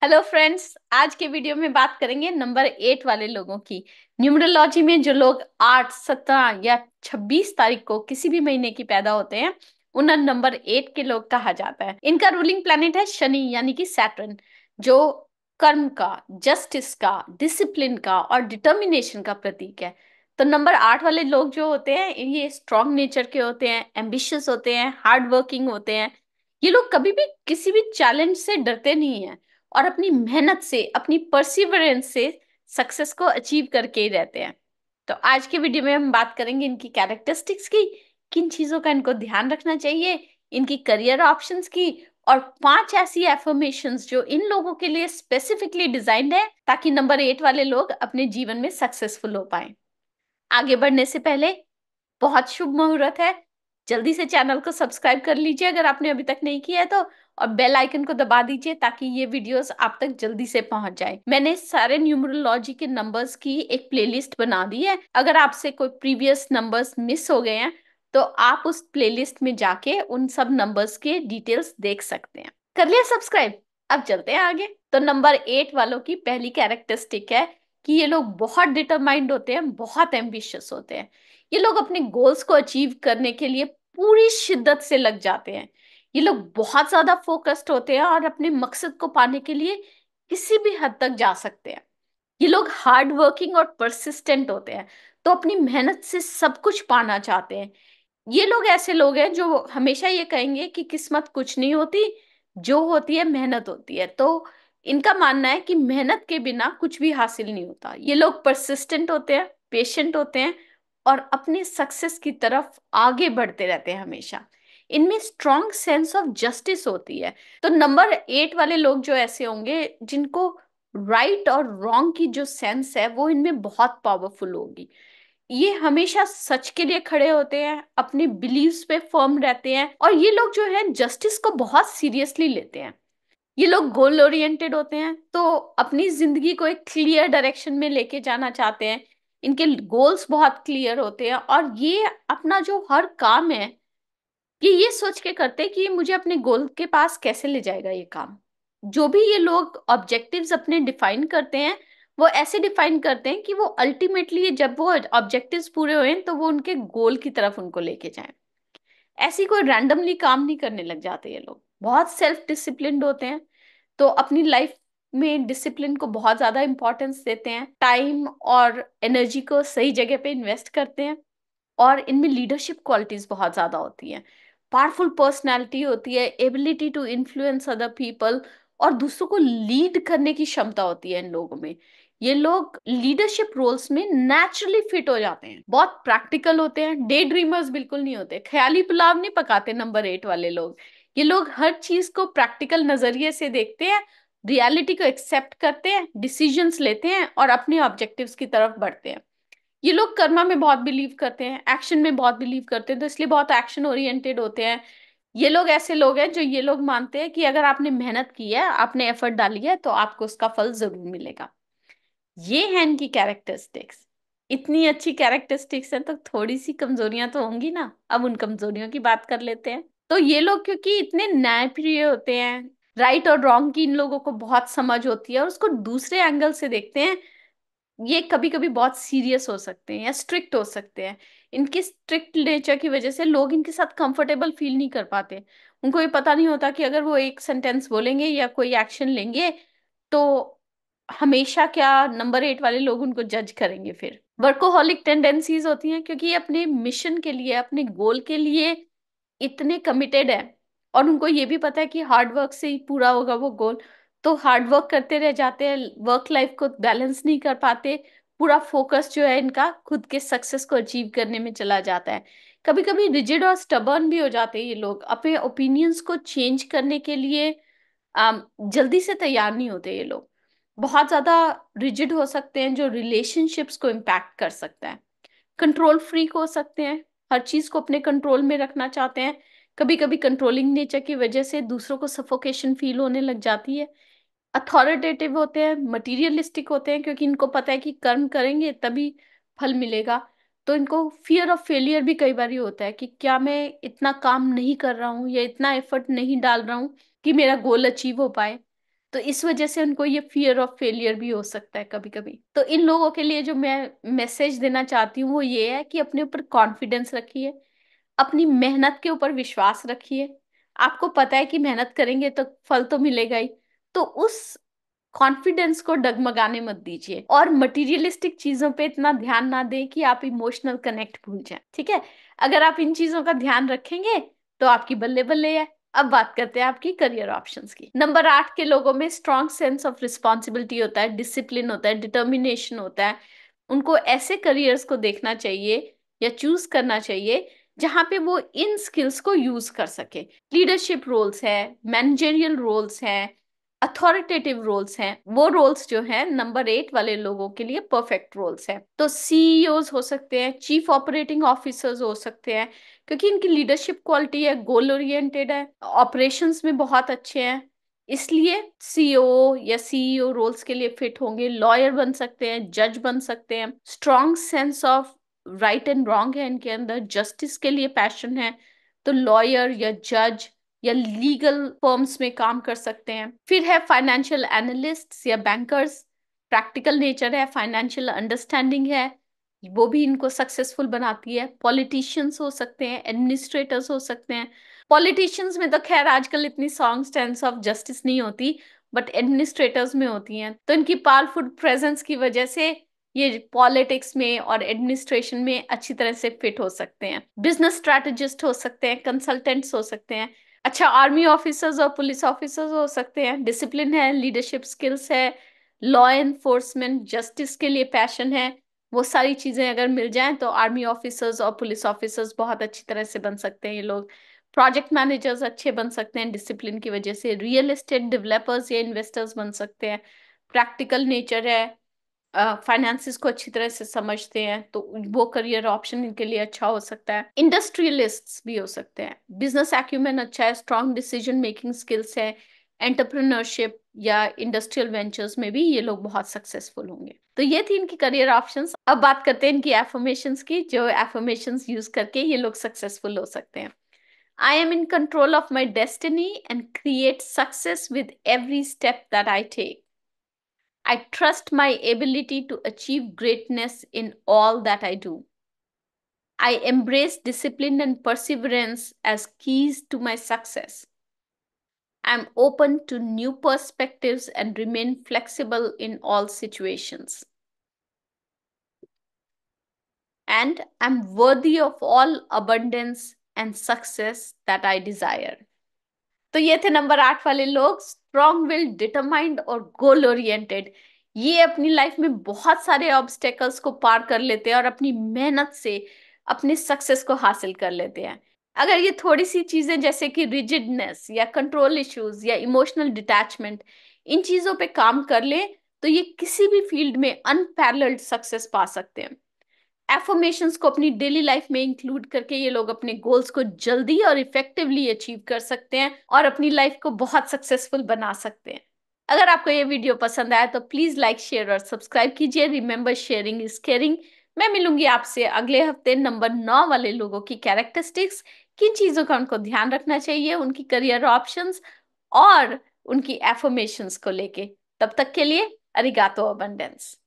Hello friends, आज के video में बात करेंगे नंबर 8 वाले लोगों की। न्यूमरोलॉजी में जो लोग 8, 17 या 26 तारीख को किसी भी महीने की पैदा होते हैं, उन्हें नंबर 8 के लोग कहा जाता है। इनका रूलिंग प्लैनेट है शनि यानी कि सैटर्न, जो कर्म का, जस्टिस का, डिसिप्लिन का और डिटर्मिनेशन का प्रतीक है। तो नंबर 8 वाले लोग जो होते हैं, ये स्ट्रॉन्ग नेचर के होते हैं, एम्बिशियस होते हैं, हार्ड वर्किंग होते हैं। ये लोग कभी भी किसी भी चैलेंज से डरते नहीं है और अपनी मेहनत से, अपनी परसिवरेंस से सक्सेस को अचीव करके ही रहते हैं। तो आज के वीडियो में हम बात करेंगे इनकी कैरेक्टरिस्टिक्स की, किन चीजों का इनको ध्यान रखना चाहिए, इनकी करियर ऑप्शंस की, और 5 ऐसी एफर्मेशंस जो इन लोगों के लिए स्पेसिफिकली डिजाइन्ड है ताकि नंबर 8 वाले लोग अपने जीवन में सक्सेसफुल हो पाए। आगे बढ़ने से पहले बहुत शुभ मुहूर्त है, जल्दी से चैनल को सब्सक्राइब कर लीजिए अगर आपने अभी तक नहीं किया है तो, और बेल आइकन को दबा दीजिए ताकि ये वीडियोस आप तक जल्दी से पहुंच जाए। मैंने सारे न्यूमरोलॉजी के नंबर्स की एक प्लेलिस्ट बना दी है। अगर आपसे कोई प्रीवियस नंबर्स मिस हो गए हैं तो आप उस प्लेलिस्ट में जाके उन सब नंबर्स के डिटेल्स देख सकते हैं। कर लिया सब्सक्राइब? अब चलते हैं आगे। तो नंबर 8 वालों की पहली कैरेक्टरिस्टिक है कि ये लोग बहुत डिटरमाइंड होते हैं, बहुत एम्बिशियस होते हैं। ये लोग अपने गोल्स को अचीव करने के लिए पूरी शिद्दत से लग जाते हैं। ये लोग बहुत ज्यादा फोकस्ड होते हैं और अपने मकसद को पाने के लिए किसी भी हद तक जा सकते हैं। ये लोग हार्ड वर्किंग और परसिस्टेंट होते हैं, तो अपनी मेहनत से सब कुछ पाना चाहते हैं। ये लोग ऐसे लोग हैं जो हमेशा ये कहेंगे कि किस्मत कुछ नहीं होती, जो होती है मेहनत होती है। तो इनका मानना है कि मेहनत के बिना कुछ भी हासिल नहीं होता। ये लोग परसिस्टेंट होते हैं, पेशेंट होते हैं और अपनी सक्सेस की तरफ आगे बढ़ते रहते हैं हमेशा। इनमें स्ट्रॉन्ग सेंस ऑफ जस्टिस होती है। तो नंबर 8 वाले लोग जो ऐसे होंगे जिनको राइट और रॉन्ग की जो सेंस है वो इनमें बहुत पावरफुल होगी। ये हमेशा सच के लिए खड़े होते हैं, अपने बिलीव्स पे फर्म रहते हैं और ये लोग जो है जस्टिस को बहुत सीरियसली लेते हैं। ये लोग गोल ओरिएंटेड होते हैं, तो अपनी जिंदगी को एक क्लियर डायरेक्शन में लेके जाना चाहते हैं। इनके गोल्स बहुत क्लियर होते हैं और ये अपना जो हर काम है ये सोच के करते हैं कि मुझे अपने गोल के पास कैसे ले जाएगा ये काम। जो भी ये लोग ऑब्जेक्टिव्स अपने डिफाइन करते हैं, वो ऐसे डिफाइन करते हैं कि वो अल्टीमेटली जब वो ऑब्जेक्टिव्स पूरे हुए तो वो उनके गोल की तरफ उनको लेके जाएं। ऐसी कोई रैंडमली काम नहीं करने लग जाते। ये लोग बहुत सेल्फ डिसिप्लिन्ड होते हैं, तो अपनी लाइफ में डिसिप्लिन को बहुत ज्यादा इंपॉर्टेंस देते हैं, टाइम और एनर्जी को सही जगह पे इन्वेस्ट करते हैं। और इनमें लीडरशिप क्वालिटीज बहुत ज्यादा होती हैं, पावरफुल पर्सनालिटी होती है, ability to influence other people और दूसरों को लीड करने की क्षमता होती है इन लोगों में। ये लोग लीडरशिप रोल्स में नेचुरली फिट हो जाते हैं, बहुत प्रैक्टिकल होते हैं, डे ड्रीमर्स बिल्कुल नहीं होते, ख्याली पुलाव नहीं पकाते नंबर 8 वाले लोग। ये लोग हर चीज को प्रैक्टिकल नजरिए से देखते हैं, रियलिटी को एक्सेप्ट करते हैं, डिसीजंस लेते हैं और अपने ऑब्जेक्टिव्स की तरफ बढ़ते हैं। ये लोग कर्मा में बहुत बिलीव करते हैं, एक्शन में बहुत बिलीव करते हैं, तो इसलिए बहुत एक्शन ओरिएंटेड होते हैं। ये लोग ऐसे लोग हैं जो ये लोग मानते हैं कि अगर आपने मेहनत की है, आपने एफर्ट डाली है तो आपको उसका फल जरूर मिलेगा। ये है इनकी कैरेक्टरिस्टिक्स। इतनी अच्छी कैरेक्टरिस्टिक्स हैं तो थोड़ी सी कमजोरियां तो होंगी ना। अब उन कमजोरियों की बात कर लेते हैं। तो ये लोग क्योंकि इतने न्यायप्रिय होते हैं, राइट और रॉन्ग की इन लोगों को बहुत समझ होती है और उसको दूसरे एंगल से देखते हैं। ये कभी कभी बहुत सीरियस हो सकते हैं या स्ट्रिक्ट हो सकते हैं। इनकी स्ट्रिक्ट नेचर की वजह से लोग इनके साथ कंफर्टेबल फील नहीं कर पाते। उनको ये पता नहीं होता कि अगर वो एक सेंटेंस बोलेंगे या कोई एक्शन लेंगे तो हमेशा क्या नंबर 8 वाले लोग उनको जज करेंगे। फिर वर्कोहॉलिक टेंडेंसीज होती हैं क्योंकि ये अपने मिशन के लिए, अपने गोल के लिए इतने कमिटेड है और उनको ये भी पता है कि हार्ड वर्क से ही पूरा होगा वो गोल। तो हार्ड वर्क करते रह जाते हैं, वर्क लाइफ को बैलेंस नहीं कर पाते। पूरा फोकस जो है इनका खुद के सक्सेस को अचीव करने में चला जाता है। कभी कभी रिजिड और स्टबर्न भी हो जाते हैं ये लोग, अपने ओपिनियंस को चेंज करने के लिए जल्दी से तैयार नहीं होते ये लोग। बहुत ज्यादा रिजिड हो सकते हैं जो रिलेशनशिप्स को इम्पैक्ट कर सकता है। कंट्रोल फ्रीक हो सकते हैं, हर चीज को अपने कंट्रोल में रखना चाहते हैं। कभी कभी कंट्रोलिंग नेचर की वजह से दूसरों को सफोकेशन फील होने लग जाती है। अथॉरिटेटिव होते हैं, मटीरियलिस्टिक होते हैं क्योंकि इनको पता है कि कर्म करेंगे तभी फल मिलेगा। तो इनको फियर ऑफ फेलियर भी कई बार ये होता है कि क्या मैं इतना काम नहीं कर रहा हूँ या इतना एफर्ट नहीं डाल रहा हूँ कि मेरा गोल अचीव हो पाए। तो इस वजह से उनको ये फियर ऑफ फेलियर भी हो सकता है कभी कभी। तो इन लोगों के लिए जो मैं मैसेज देना चाहती हूँ वो ये है कि अपने ऊपर कॉन्फिडेंस रखिए, अपनी मेहनत के ऊपर विश्वास रखिए। आपको पता है कि मेहनत करेंगे तो फल तो मिलेगा ही। तो उस कॉन्फिडेंस को डगमगाने मत दीजिए, और मटेरियलिस्टिक चीजों पे इतना ध्यान ना दें कि आप इमोशनल कनेक्ट भूल जाएं। ठीक है, अगर आप इन चीजों का ध्यान रखेंगे तो आपकी बल्ले बल्ले है। अब बात करते हैं आपकी करियर ऑप्शंस की। नंबर 8 के लोगों में स्ट्रॉन्ग सेंस ऑफ रिस्पॉन्सिबिलिटी होता है, डिसिप्लिन होता है, डिटर्मिनेशन होता है। उनको ऐसे करियर्स को देखना चाहिए या चूज करना चाहिए जहां पे वो इन स्किल्स को यूज कर सके। लीडरशिप रोल्स है, मैनेजरियल रोल्स हैं, अथॉरिटेटिव रोल्स हैं, वो रोल्स जो हैं नंबर 8 वाले लोगों के लिए परफेक्ट रोल्स हैं। तो सीईओज हो सकते हैं, चीफ ऑपरेटिंग ऑफिसर्स हो सकते हैं, क्योंकि इनकी लीडरशिप क्वालिटी है, गोल ओरिएंटेड है, ऑपरेशंस में बहुत अच्छे हैं, इसलिए सीईओ या सीईओ रोल्स के लिए फिट होंगे। लॉयर बन सकते हैं, जज बन सकते हैं, strong sense of right and wrong है इनके अंदर, जस्टिस के लिए पैशन है, तो लॉयर या जज या लीगल फर्म्स में काम कर सकते हैं। फिर है फाइनेंशियल एनालिस्ट या बैंकर्स, प्रैक्टिकल नेचर है, फाइनेंशियल अंडरस्टैंडिंग है, वो भी इनको सक्सेसफुल बनाती है। पॉलिटिशियंस हो सकते हैं, एडमिनिस्ट्रेटर्स हो सकते हैं। पॉलिटिशियंस में तो खैर आजकल इतनी सॉन्ग सेंस ऑफ जस्टिस नहीं होती, बट एडमिनिस्ट्रेटर्स में होती हैं। तो इनकी पावरफुल प्रेजेंस की वजह से ये पॉलिटिक्स में और एडमिनिस्ट्रेशन में अच्छी तरह से फिट हो सकते हैं। बिजनेस स्ट्रैटेजिस्ट हो सकते हैं, कंसल्टेंट्स हो सकते हैं। अच्छा, आर्मी ऑफिसर्स और पुलिस ऑफिसर्स हो सकते हैं, डिसिप्लिन है, लीडरशिप स्किल्स है, लॉ एनफोर्समेंट, जस्टिस के लिए पैशन है। वो सारी चीजें अगर मिल जाएं तो आर्मी ऑफिसर्स और पुलिस ऑफिसर्स बहुत अच्छी तरह से बन सकते हैं ये लोग। प्रोजेक्ट मैनेजर्स अच्छे बन सकते हैं डिसिप्लिन की वजह से। रियल एस्टेट डेवलपर्स या इन्वेस्टर्स बन सकते हैं, प्रैक्टिकल नेचर है, फाइनेंसिस को अच्छी तरह से समझते हैं, तो वो करियर ऑप्शन इनके लिए अच्छा हो सकता है। इंडस्ट्रियलिस्ट्स भी हो सकते हैं, बिजनेस एक्यूमेन अच्छा है, स्ट्रॉन्ग डिसीजन मेकिंग स्किल्स है, एंटरप्रेन्योरशिप या इंडस्ट्रियल वेंचर्स में भी ये लोग बहुत सक्सेसफुल होंगे। तो ये थी इनकी करियर ऑप्शंस। अब बात करते हैं इनकी एफर्मेशंस की, जो एफर्मेशंस यूज करके ये लोग सक्सेसफुल हो सकते हैं। I am in control of my destiny and create success with every step that I take. I trust my ability to achieve greatness in all that I do. I embrace discipline and perseverance as keys to my success. I am open to new perspectives and remain flexible in all situations. And am worthy of all abundance and success that I desire. तो ये थे number 8 वाले लोग, strong will, determined और goal oriented. ये अपनी life में बहुत सारे ऑब्स्टेकल्स को पार कर लेते हैं और अपनी मेहनत से अपने सक्सेस को हासिल कर लेते हैं। अगर ये थोड़ी सी चीजें जैसे कि रिजिडनेस या कंट्रोल इश्यूज या इमोशनल डिटैचमेंट, इन चीजों पे काम कर ले तो ये किसी भी फील्ड में अनपैरेलल्ड सक्सेस पा सकते हैं। एफर्मेशंस को अपनी डेली लाइफ में इंक्लूड करके ये लोग अपने गोल्स को जल्दी और इफेक्टिवली अचीव कर सकते हैं और अपनी लाइफ को बहुत सक्सेसफुल बना सकते हैं। अगर आपको ये वीडियो पसंद आया तो प्लीज लाइक, शेयर और सब्सक्राइब कीजिए। Remember, sharing is caring. मैं मिलूंगी आपसे अगले हफ्ते नंबर 9 वाले लोगों की कैरेक्टरिस्टिक्स, किन चीजों का उनको ध्यान रखना चाहिए, उनकी करियर ऑप्शंस और उनकी एफर्मेशंस को लेके। तब तक के लिए अरिगातो अबंडेंस।